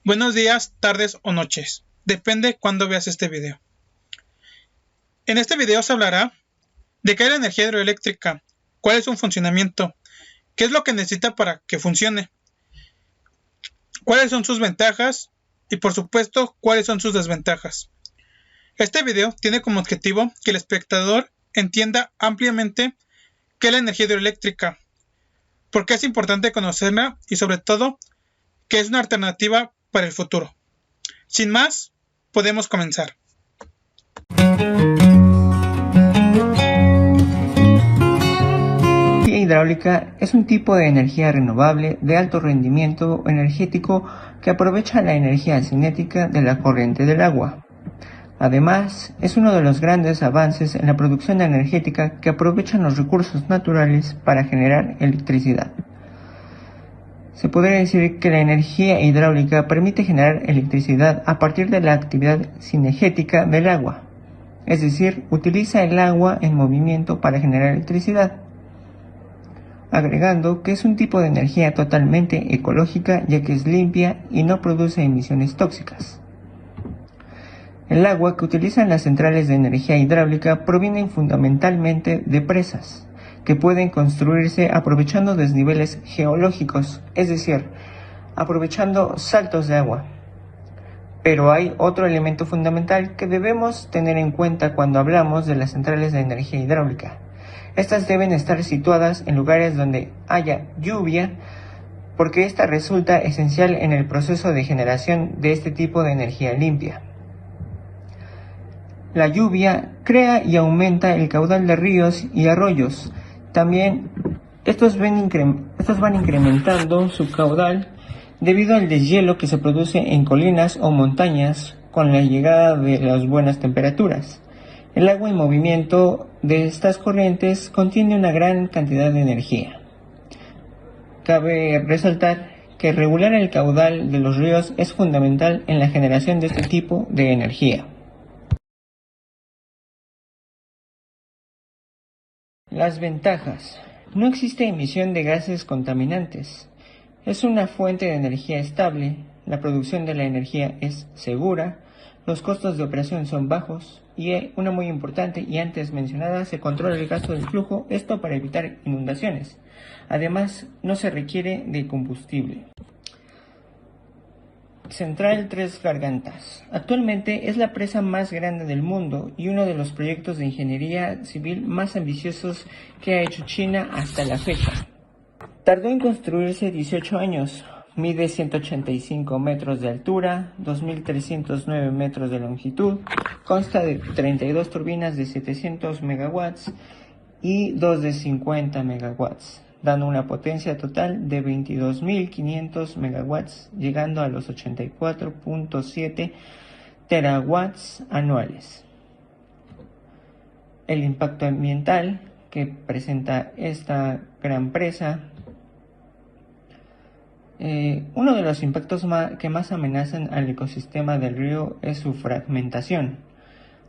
Buenos días, tardes o noches. Depende cuándo veas este video. En este video se hablará de qué es la energía hidroeléctrica, cuál es su funcionamiento, qué es lo que necesita para que funcione, cuáles son sus ventajas y por supuesto cuáles son sus desventajas. Este video tiene como objetivo que el espectador entienda ampliamente qué es la energía hidroeléctrica, por qué es importante conocerla y sobre todo que es una alternativa para el futuro. Sin más, podemos comenzar. La energía hidráulica es un tipo de energía renovable de alto rendimiento energético que aprovecha la energía cinética de la corriente del agua. Además, es uno de los grandes avances en la producción energética que aprovechan los recursos naturales para generar electricidad. Se podría decir que la energía hidráulica permite generar electricidad a partir de la actividad cinegética del agua, es decir, utiliza el agua en movimiento para generar electricidad, agregando que es un tipo de energía totalmente ecológica ya que es limpia y no produce emisiones tóxicas. El agua que utilizan las centrales de energía hidráulica proviene fundamentalmente de presas, que pueden construirse aprovechando desniveles geológicos, es decir, aprovechando saltos de agua. Pero hay otro elemento fundamental que debemos tener en cuenta cuando hablamos de las centrales de energía hidráulica. Estas deben estar situadas en lugares donde haya lluvia, porque esta resulta esencial en el proceso de generación de este tipo de energía limpia. La lluvia crea y aumenta el caudal de ríos y arroyos. También estos van incrementando su caudal debido al deshielo que se produce en colinas o montañas con la llegada de las buenas temperaturas. El agua en movimiento de estas corrientes contiene una gran cantidad de energía. Cabe resaltar que regular el caudal de los ríos es fundamental en la generación de este tipo de energía. Las ventajas. No existe emisión de gases contaminantes. Es una fuente de energía estable, la producción de la energía es segura, los costos de operación son bajos y una muy importante y antes mencionada, se controla el gasto del flujo, esto para evitar inundaciones. Además, no se requiere de combustible. Central Tres Gargantas. Actualmente es la presa más grande del mundo y uno de los proyectos de ingeniería civil más ambiciosos que ha hecho China hasta la fecha. Tardó en construirse 18 años, mide 185 metros de altura, 2.309 metros de longitud, consta de 32 turbinas de 700 megawatts y 2 de 50 megawatts. Dando una potencia total de 22.500 megawatts, llegando a los 84.7 terawatts anuales. El impacto ambiental que presenta esta gran presa. Uno de los impactos que más amenazan al ecosistema del río es su fragmentación,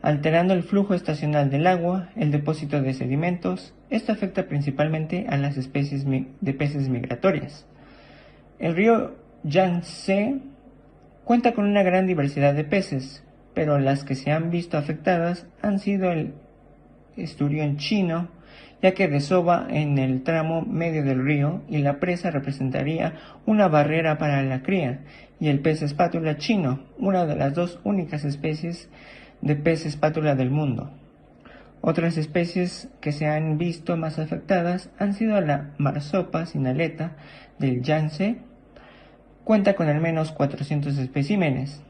alterando el flujo estacional del agua, el depósito de sedimentos. Esto afecta principalmente a las especies de peces migratorias. El río Yangtze cuenta con una gran diversidad de peces, pero las que se han visto afectadas han sido el esturión chino, ya que desova en el tramo medio del río y la presa representaría una barrera para la cría, y el pez espátula chino, una de las dos únicas especies de pez espátula del mundo. Otras especies que se han visto más afectadas han sido la marsopa sin aleta del Yangtze, cuenta con al menos 400 especímenes,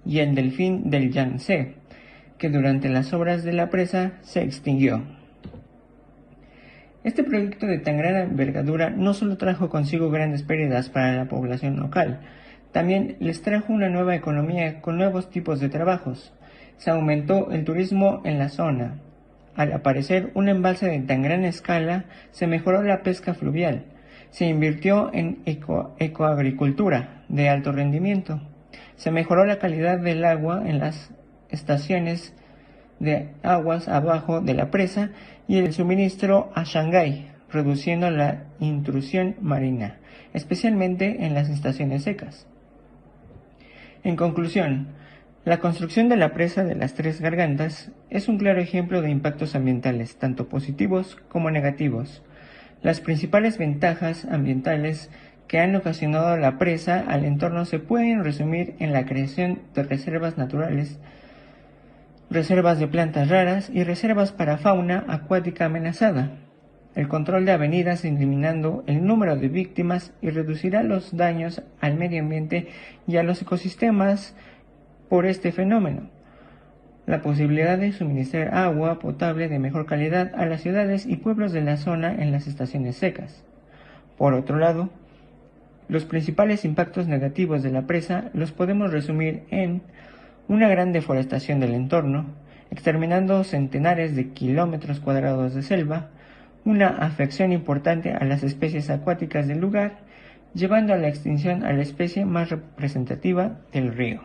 y el delfín del Yangtze, que durante las obras de la presa se extinguió. Este proyecto de tan gran envergadura no solo trajo consigo grandes pérdidas para la población local, también les trajo una nueva economía con nuevos tipos de trabajos. Se aumentó el turismo en la zona. Al aparecer un embalse de tan gran escala, se mejoró la pesca fluvial. Se invirtió en ecoagricultura de alto rendimiento. Se mejoró la calidad del agua en las estaciones de aguas abajo de la presa y el suministro a Shanghái, reduciendo la intrusión marina, especialmente en las estaciones secas. En conclusión, la construcción de la presa de las Tres Gargantas es un claro ejemplo de impactos ambientales, tanto positivos como negativos. Las principales ventajas ambientales que han ocasionado la presa al entorno se pueden resumir en la creación de reservas naturales, reservas de plantas raras y reservas para fauna acuática amenazada. El control de avenidas eliminando el número de víctimas y reducirá los daños al medio ambiente y a los ecosistemas por este fenómeno. La posibilidad de suministrar agua potable de mejor calidad a las ciudades y pueblos de la zona en las estaciones secas. Por otro lado, los principales impactos negativos de la presa los podemos resumir en una gran deforestación del entorno, exterminando centenares de kilómetros cuadrados de selva, una afección importante a las especies acuáticas del lugar, llevando a la extinción a la especie más representativa del río.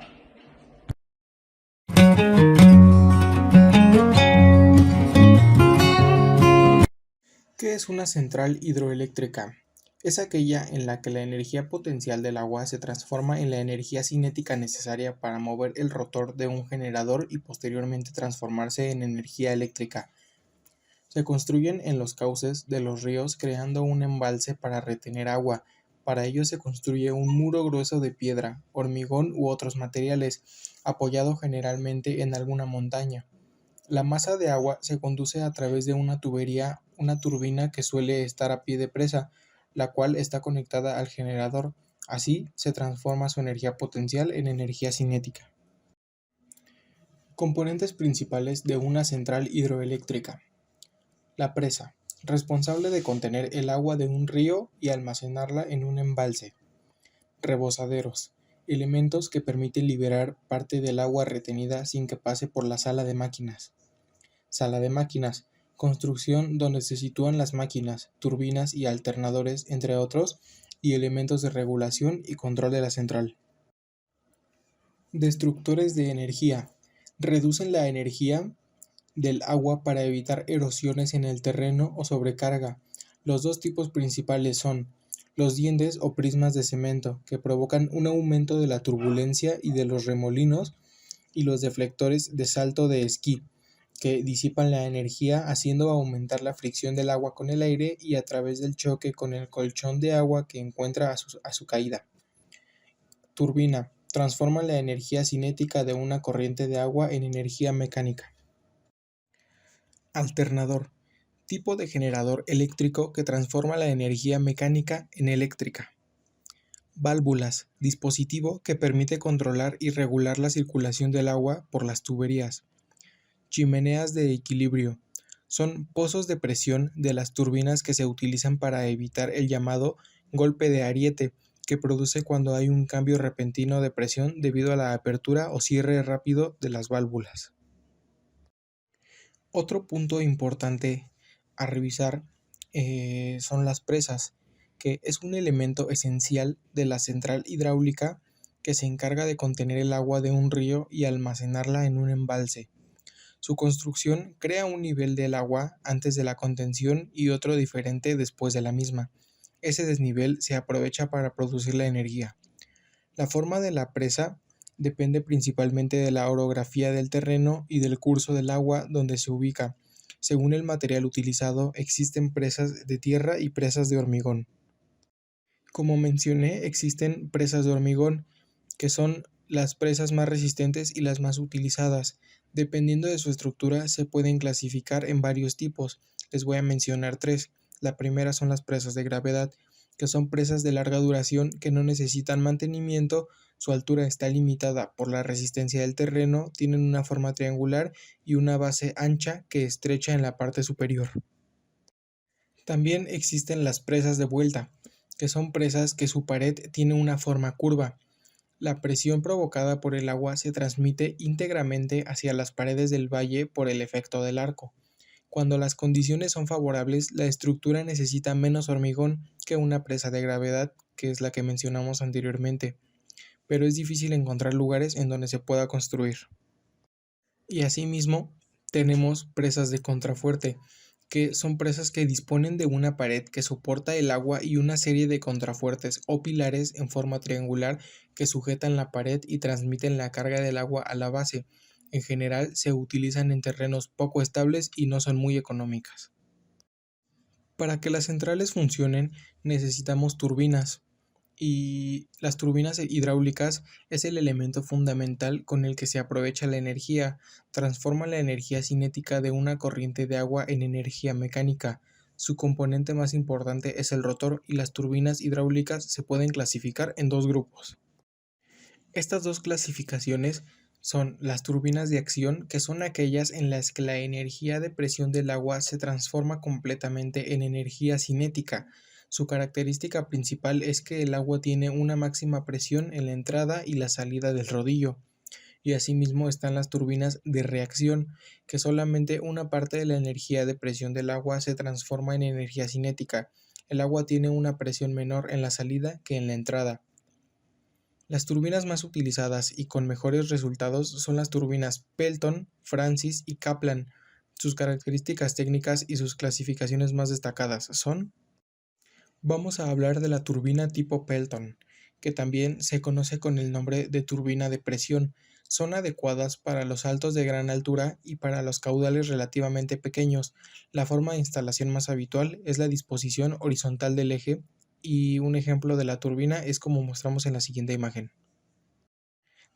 ¿Qué es una central hidroeléctrica? Es aquella en la que la energía potencial del agua se transforma en la energía cinética necesaria para mover el rotor de un generador y posteriormente transformarse en energía eléctrica. Se construyen en los cauces de los ríos creando un embalse para retener agua. Para ello se construye un muro grueso de piedra, hormigón u otros materiales, apoyado generalmente en alguna montaña. La masa de agua se conduce a través de una tubería, una turbina que suele estar a pie de presa, la cual está conectada al generador. Así se transforma su energía potencial en energía cinética. Componentes principales de una central hidroeléctrica. La presa, responsable de contener el agua de un río y almacenarla en un embalse. Rebosaderos, elementos que permiten liberar parte del agua retenida sin que pase por la sala de máquinas. Sala de máquinas, construcción donde se sitúan las máquinas, turbinas y alternadores, entre otros, y elementos de regulación y control de la central. Destructores de energía, reducen la energía del agua para evitar erosiones en el terreno o sobrecarga. Los dos tipos principales son los dientes o prismas de cemento, que provocan un aumento de la turbulencia y de los remolinos, y los deflectores de salto de esquí, que disipan la energía haciendo aumentar la fricción del agua con el aire y a través del choque con el colchón de agua que encuentra a su caída. Turbina, transforma la energía cinética de una corriente de agua en energía mecánica. Alternador, tipo de generador eléctrico que transforma la energía mecánica en eléctrica. Válvulas, dispositivo que permite controlar y regular la circulación del agua por las tuberías. Chimeneas de equilibrio, son pozos de presión de las turbinas que se utilizan para evitar el llamado golpe de ariete, que produce cuando hay un cambio repentino de presión debido a la apertura o cierre rápido de las válvulas. Otro punto importante a revisar son las presas, que es un elemento esencial de la central hidráulica que se encarga de contener el agua de un río y almacenarla en un embalse. Su construcción crea un nivel del agua antes de la contención y otro diferente después de la misma. Ese desnivel se aprovecha para producir la energía. La forma de la presa depende principalmente de la orografía del terreno y del curso del agua donde se ubica. Según el material utilizado, existen presas de tierra y presas de hormigón. Como mencioné, existen presas de hormigón, que son las presas más resistentes y las más utilizadas. Dependiendo de su estructura, se pueden clasificar en varios tipos. Les voy a mencionar tres. La primera son las presas de gravedad, que son presas de larga duración que no necesitan mantenimiento. Su altura está limitada por la resistencia del terreno, tienen una forma triangular y una base ancha que estrecha en la parte superior. También existen las presas de vuelta, que son presas que su pared tiene una forma curva. La presión provocada por el agua se transmite íntegramente hacia las paredes del valle por el efecto del arco. Cuando las condiciones son favorables, la estructura necesita menos hormigón que una presa de gravedad, que es la que mencionamos anteriormente, pero es difícil encontrar lugares en donde se pueda construir. Y asimismo, tenemos presas de contrafuerte, que son presas que disponen de una pared que soporta el agua y una serie de contrafuertes o pilares en forma triangular que sujetan la pared y transmiten la carga del agua a la base. En general se utilizan en terrenos poco estables y no son muy económicas. Para que las centrales funcionen necesitamos turbinas, y las turbinas hidráulicas es el elemento fundamental con el que se aprovecha la energía, transforma la energía cinética de una corriente de agua en energía mecánica. Su componente más importante es el rotor y las turbinas hidráulicas se pueden clasificar en dos grupos. Estas dos clasificaciones son las turbinas de acción, que son aquellas en las que la energía de presión del agua se transforma completamente en energía cinética. Su característica principal es que el agua tiene una máxima presión en la entrada y la salida del rodillo. Y asimismo están las turbinas de reacción, que solamente una parte de la energía de presión del agua se transforma en energía cinética. El agua tiene una presión menor en la salida que en la entrada. Las turbinas más utilizadas y con mejores resultados son las turbinas Pelton, Francis y Kaplan. Sus características técnicas y sus clasificaciones más destacadas son: vamos a hablar de la turbina tipo Pelton, que también se conoce con el nombre de turbina de presión. Son adecuadas para los saltos de gran altura y para los caudales relativamente pequeños. La forma de instalación más habitual es la disposición horizontal del eje, y un ejemplo de la turbina es como mostramos en la siguiente imagen.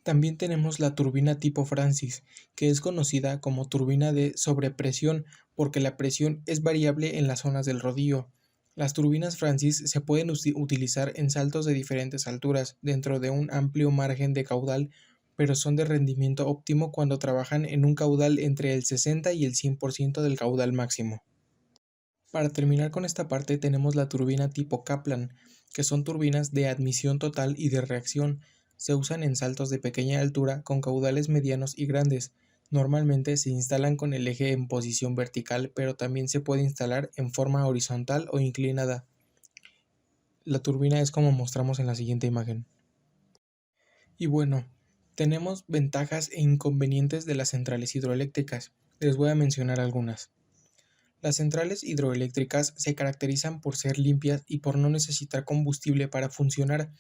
También tenemos la turbina tipo Francis, que es conocida como turbina de sobrepresión porque la presión es variable en las zonas del rodillo. Las turbinas Francis se pueden utilizar en saltos de diferentes alturas dentro de un amplio margen de caudal, pero son de rendimiento óptimo cuando trabajan en un caudal entre el 60 y el 100% del caudal máximo. Para terminar con esta parte tenemos la turbina tipo Kaplan, que son turbinas de admisión total y de reacción. Se usan en saltos de pequeña altura con caudales medianos y grandes. Normalmente se instalan con el eje en posición vertical, pero también se puede instalar en forma horizontal o inclinada. La turbina es como mostramos en la siguiente imagen. Y bueno, tenemos ventajas e inconvenientes de las centrales hidroeléctricas. Les voy a mencionar algunas. Las centrales hidroeléctricas se caracterizan por ser limpias y por no necesitar combustible para funcionar.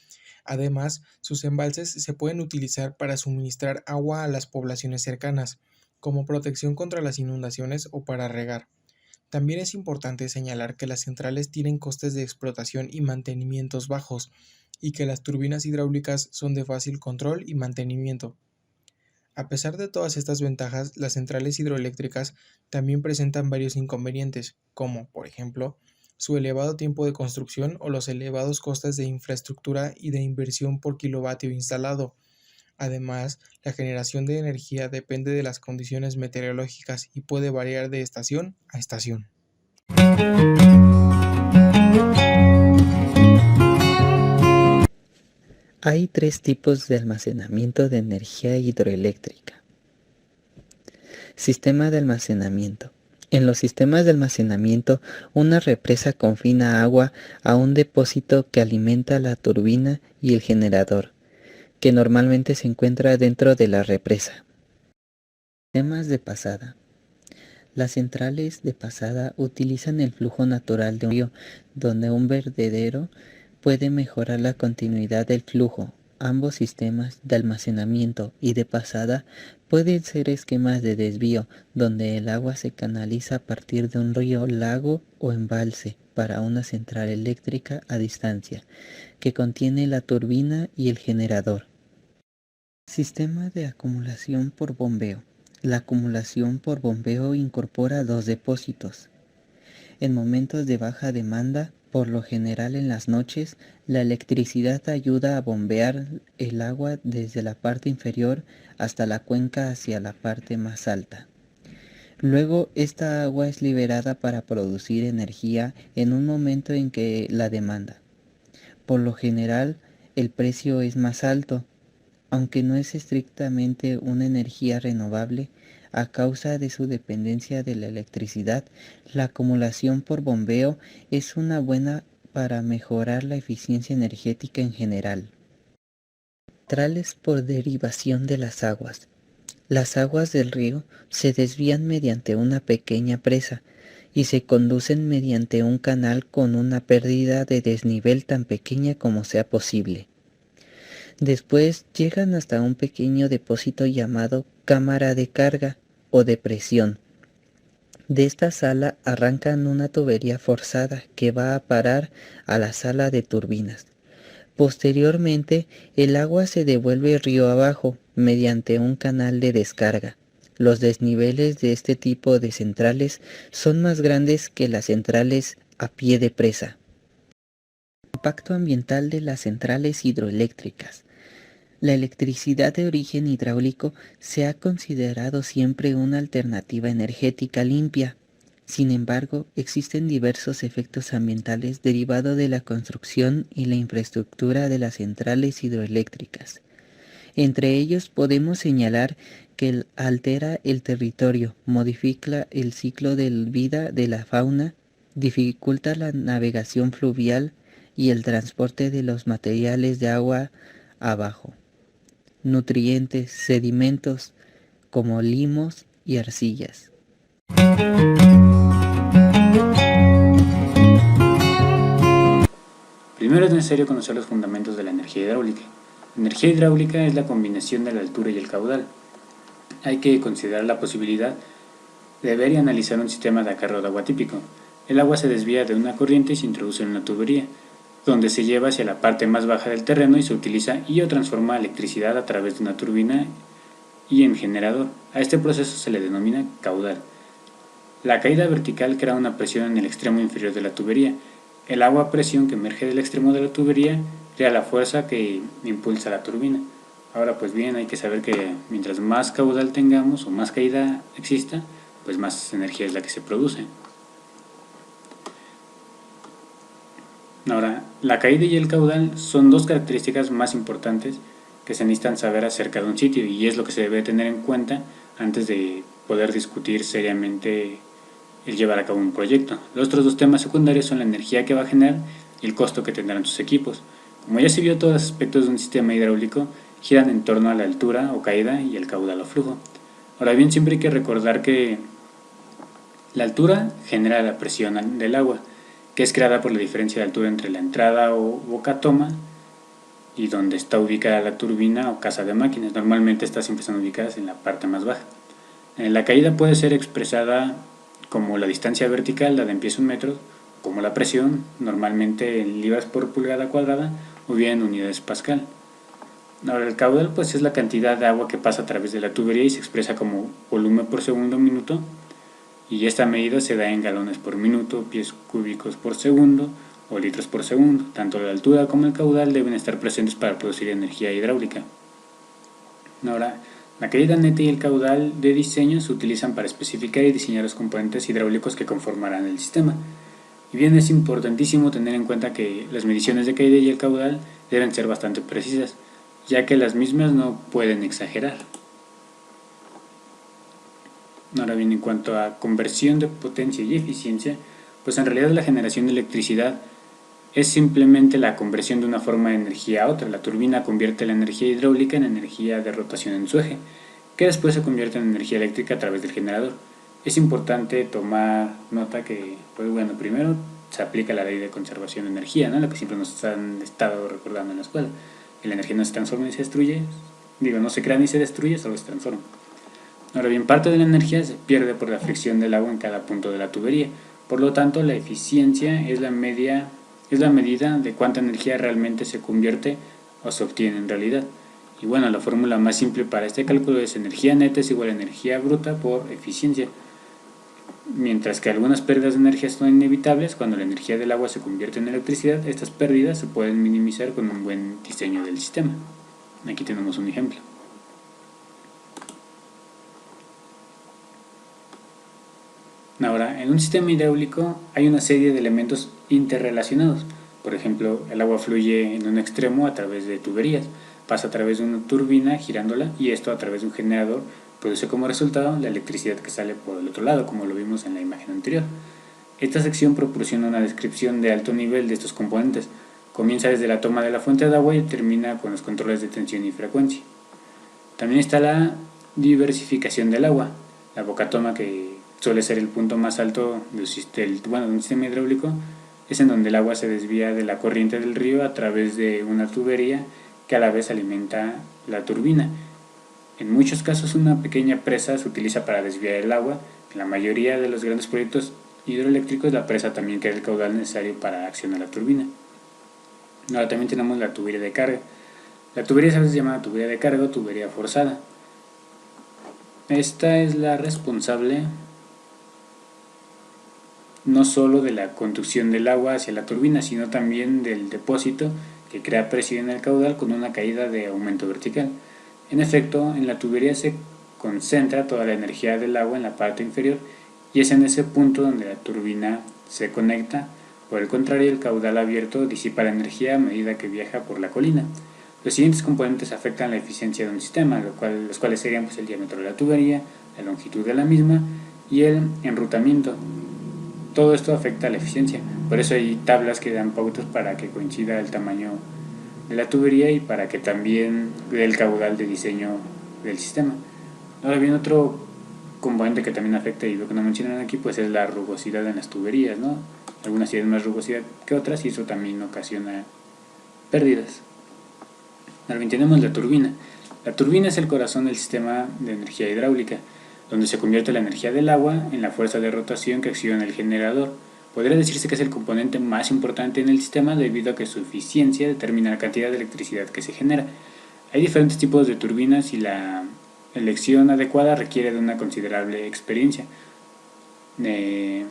Además, sus embalses se pueden utilizar para suministrar agua a las poblaciones cercanas, como protección contra las inundaciones o para regar. También es importante señalar que las centrales tienen costes de explotación y mantenimientos bajos, y que las turbinas hidráulicas son de fácil control y mantenimiento. A pesar de todas estas ventajas, las centrales hidroeléctricas también presentan varios inconvenientes, como, por ejemplo, su elevado tiempo de construcción o los elevados costes de infraestructura y de inversión por kilovatio instalado. Además, la generación de energía depende de las condiciones meteorológicas y puede variar de estación a estación. Hay tres tipos de almacenamiento de energía hidroeléctrica. Sistema de almacenamiento. En los sistemas de almacenamiento, una represa confina agua a un depósito que alimenta la turbina y el generador, que normalmente se encuentra dentro de la represa. Sistemas de pasada. Las centrales de pasada utilizan el flujo natural de un río, donde un vertedero puede mejorar la continuidad del flujo. Ambos sistemas de almacenamiento y de pasada pueden ser esquemas de desvío, donde el agua se canaliza a partir de un río, lago o embalse para una central eléctrica a distancia, que contiene la turbina y el generador. Sistema de acumulación por bombeo. La acumulación por bombeo incorpora dos depósitos. En momentos de baja demanda, por lo general en las noches, la electricidad ayuda a bombear el agua desde la parte inferior hasta la cuenca hacia la parte más alta. Luego, esta agua es liberada para producir energía en un momento en que la demanda. Por lo general, el precio es más alto, aunque no es estrictamente una energía renovable. A causa de su dependencia de la electricidad, la acumulación por bombeo es una buena para mejorar la eficiencia energética en general. Centrales por derivación de las aguas. Las aguas del río se desvían mediante una pequeña presa y se conducen mediante un canal con una pérdida de desnivel tan pequeña como sea posible. Después llegan hasta un pequeño depósito llamado cámara de carga o de presión. De esta sala arrancan una tubería forzada que va a parar a la sala de turbinas. Posteriormente, el agua se devuelve río abajo mediante un canal de descarga. Los desniveles de este tipo de centrales son más grandes que las centrales a pie de presa. Impacto ambiental de las centrales hidroeléctricas. La electricidad de origen hidráulico se ha considerado siempre una alternativa energética limpia. Sin embargo, existen diversos efectos ambientales derivados de la construcción y la infraestructura de las centrales hidroeléctricas. Entre ellos podemos señalar que altera el territorio, modifica el ciclo de vida de la fauna, dificulta la navegación fluvial y el transporte de los materiales de agua abajo. Nutrientes, sedimentos como limos y arcillas. Primero es necesario conocer los fundamentos de la energía hidráulica. La energía hidráulica es la combinación de la altura y el caudal. Hay que considerar la posibilidad de ver y analizar un sistema de acarreo de agua típico. El agua se desvía de una corriente y se introduce en una tubería, donde se lleva hacia la parte más baja del terreno y se utiliza o transforma electricidad a través de una turbina y en generador. A este proceso se le denomina caudal. La caída vertical crea una presión en el extremo inferior de la tubería. El agua a presión que emerge del extremo de la tubería crea la fuerza que impulsa la turbina. Ahora pues bien, hay que saber que mientras más caudal tengamos o más caída exista, pues más energía es la que se produce. Ahora, la caída y el caudal son dos características más importantes que se necesitan saber acerca de un sitio, y es lo que se debe tener en cuenta antes de poder discutir seriamente el llevar a cabo un proyecto. Los otros dos temas secundarios son la energía que va a generar y el costo que tendrán sus equipos. Como ya se vio, todos los aspectos de un sistema hidráulico giran en torno a la altura o caída y el caudal o flujo. Ahora bien, siempre hay que recordar que la altura genera la presión del agua, que es creada por la diferencia de altura entre la entrada o boca toma y donde está ubicada la turbina o casa de máquinas. Normalmente estas siempre están ubicadas en la parte más baja. La caída puede ser expresada como la distancia vertical, la de en pies un metro, como la presión, normalmente en libras por pulgada cuadrada o bien en unidades pascal. Ahora, el caudal pues es la cantidad de agua que pasa a través de la tubería y se expresa como volumen por segundo minuto, y esta medida se da en galones por minuto, pies cúbicos por segundo o litros por segundo. Tanto la altura como el caudal deben estar presentes para producir energía hidráulica. Ahora, la caída neta y el caudal de diseño se utilizan para especificar y diseñar los componentes hidráulicos que conformarán el sistema. Y bien, es importantísimo tener en cuenta que las mediciones de caída y el caudal deben ser bastante precisas, ya que las mismas no pueden exagerar. Ahora bien, en cuanto a conversión de potencia y eficiencia, pues en realidad la generación de electricidad es simplemente la conversión de una forma de energía a otra. La turbina convierte la energía hidráulica en energía de rotación en su eje, que después se convierte en energía eléctrica a través del generador. Es importante tomar nota que, pues bueno, primero se aplica la ley de conservación de energía, ¿no? Lo que siempre nos han estado recordando en la escuela. Que la energía no se transforma ni se destruye, no se crea ni se destruye, solo se transforma. Ahora bien, parte de la energía se pierde por la fricción del agua en cada punto de la tubería. Por lo tanto, la eficiencia es la medida de cuánta energía realmente se convierte o se obtiene en realidad. Y bueno, la fórmula más simple para este cálculo es energía neta es igual a energía bruta por eficiencia. Mientras que algunas pérdidas de energía son inevitables, cuando la energía del agua se convierte en electricidad, estas pérdidas se pueden minimizar con un buen diseño del sistema. Aquí tenemos un ejemplo. Ahora, en un sistema hidráulico hay una serie de elementos interrelacionados. Por ejemplo, el agua fluye en un extremo a través de tuberías, pasa a través de una turbina girándola, y esto a través de un generador produce como resultado la electricidad que sale por el otro lado, como lo vimos en la imagen anterior. Esta sección proporciona una descripción de alto nivel de estos componentes. Comienza desde la toma de la fuente de agua y termina con los controles de tensión y frecuencia. También está la diversificación del agua, la boca toma que suele ser el punto más alto de un sistema hidráulico, es en donde el agua se desvía de la corriente del río a través de una tubería que a la vez alimenta la turbina. En muchos casos una pequeña presa se utiliza para desviar el agua. En la mayoría de los grandes proyectos hidroeléctricos la presa también crea el caudal necesario para accionar la turbina. Ahora también tenemos la tubería de carga. La tubería a veces se llama tubería de carga o tubería forzada. Esta es la responsable no solo de la conducción del agua hacia la turbina, sino también del depósito que crea presión en el caudal con una caída de aumento vertical. En efecto, en la tubería se concentra toda la energía del agua en la parte inferior y es en ese punto donde la turbina se conecta. Por el contrario, el caudal abierto disipa la energía a medida que viaja por la colina. Los siguientes componentes afectan la eficiencia de un sistema, los cuales serían el diámetro de la tubería, la longitud de la misma y el enrutamiento. Todo esto afecta a la eficiencia, por eso hay tablas que dan pautas para que coincida el tamaño de la tubería y para que también dé el caudal de diseño del sistema. Ahora bien, otro componente que también afecta y lo que no mencionan aquí pues es la rugosidad en las tuberías, ¿no? Algunas tienen más rugosidad que otras y eso también ocasiona pérdidas. Ahora bien, tenemos la turbina. La turbina es el corazón del sistema de energía hidráulica, donde se convierte la energía del agua en la fuerza de rotación que acciona el generador. Podría decirse que es el componente más importante en el sistema debido a que su eficiencia determina la cantidad de electricidad que se genera. Hay diferentes tipos de turbinas y la elección adecuada requiere de una considerable experiencia. En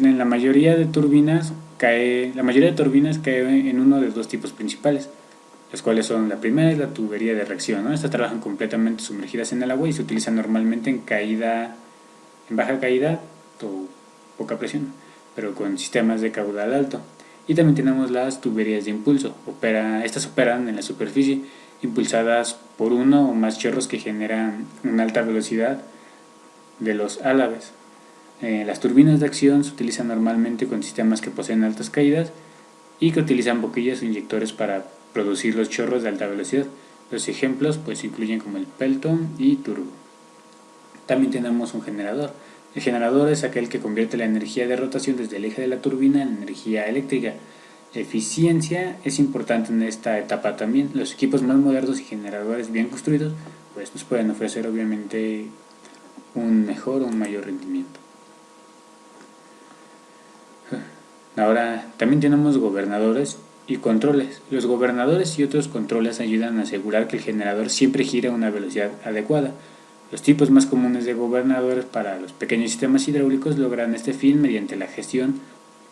la mayoría de turbinas cae en uno de dos tipos principales, las cuales son: la primera es la tubería de reacción, ¿no? Estas trabajan completamente sumergidas en el agua y se utilizan normalmente en baja caída o poca presión, pero con sistemas de caudal alto. Y también tenemos las tuberías de impulso. Estas operan en la superficie, impulsadas por uno o más chorros que generan una alta velocidad de los álabes. Las turbinas de acción se utilizan normalmente con sistemas que poseen altas caídas y que utilizan boquillas o inyectores para producir los chorros de alta velocidad. Los ejemplos pues incluyen como el Pelton y Turbo. También tenemos un generador. El generador es aquel que convierte la energía de rotación desde el eje de la turbina en energía eléctrica. La eficiencia es importante en esta etapa también. Los equipos más modernos y generadores bien construidos pues nos pueden ofrecer obviamente un mayor rendimiento. Ahora también tenemos gobernadores y controles. Los gobernadores y otros controles ayudan a asegurar que el generador siempre gira a una velocidad adecuada. Los tipos más comunes de gobernadores para los pequeños sistemas hidráulicos logran este fin mediante la gestión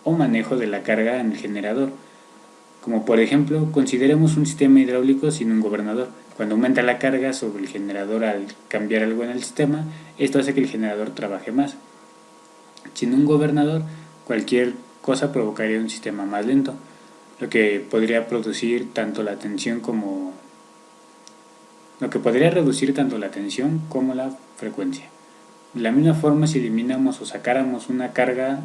o manejo de la carga en el generador. Como por ejemplo, consideremos un sistema hidráulico sin un gobernador. Cuando aumenta la carga sobre el generador al cambiar algo en el sistema, esto hace que el generador trabaje más. Sin un gobernador, cualquier cosa provocaría un sistema más lento, lo que podría reducir tanto la tensión como la frecuencia. De la misma forma, si eliminamos o sacáramos una carga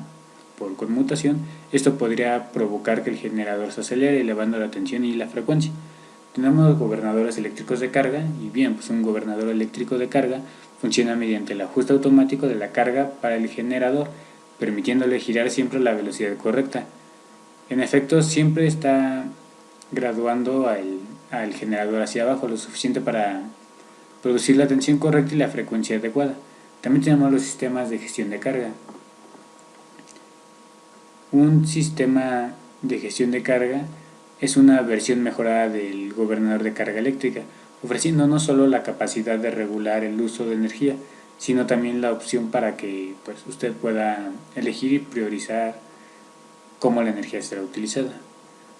por conmutación, esto podría provocar que el generador se acelere, elevando la tensión y la frecuencia. Tenemos gobernadores eléctricos de carga, y bien, pues un gobernador eléctrico de carga funciona mediante el ajuste automático de la carga para el generador, permitiéndole girar siempre a la velocidad correcta. En efecto, siempre está graduando al generador hacia abajo lo suficiente para producir la tensión correcta y la frecuencia adecuada. También tenemos los sistemas de gestión de carga. Un sistema de gestión de carga es una versión mejorada del gobernador de carga eléctrica, ofreciendo no solo la capacidad de regular el uso de energía, sino también la opción para que usted pueda elegir y priorizar cómo la energía será utilizada.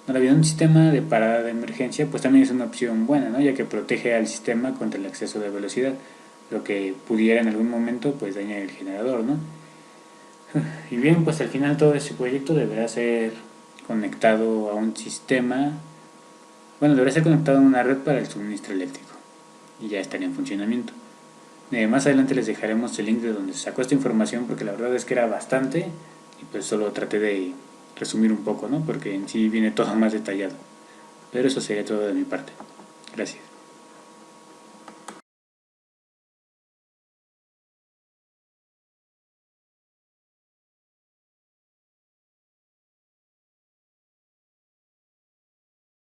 Ahora bien, un sistema de parada de emergencia pues también es una opción buena, ¿no? Ya que protege al sistema contra el exceso de velocidad, lo que pudiera en algún momento pues dañar el generador, ¿no? Y bien, pues al final todo ese proyecto deberá ser conectado a un sistema, deberá ser conectado a una red para el suministro eléctrico y ya estaría en funcionamiento. Más adelante les dejaremos el link de donde se sacó esta información, porque la verdad es que era bastante y pues solo traté de resumir un poco, ¿no? Porque en sí viene todo más detallado. Pero eso sería todo de mi parte. Gracias.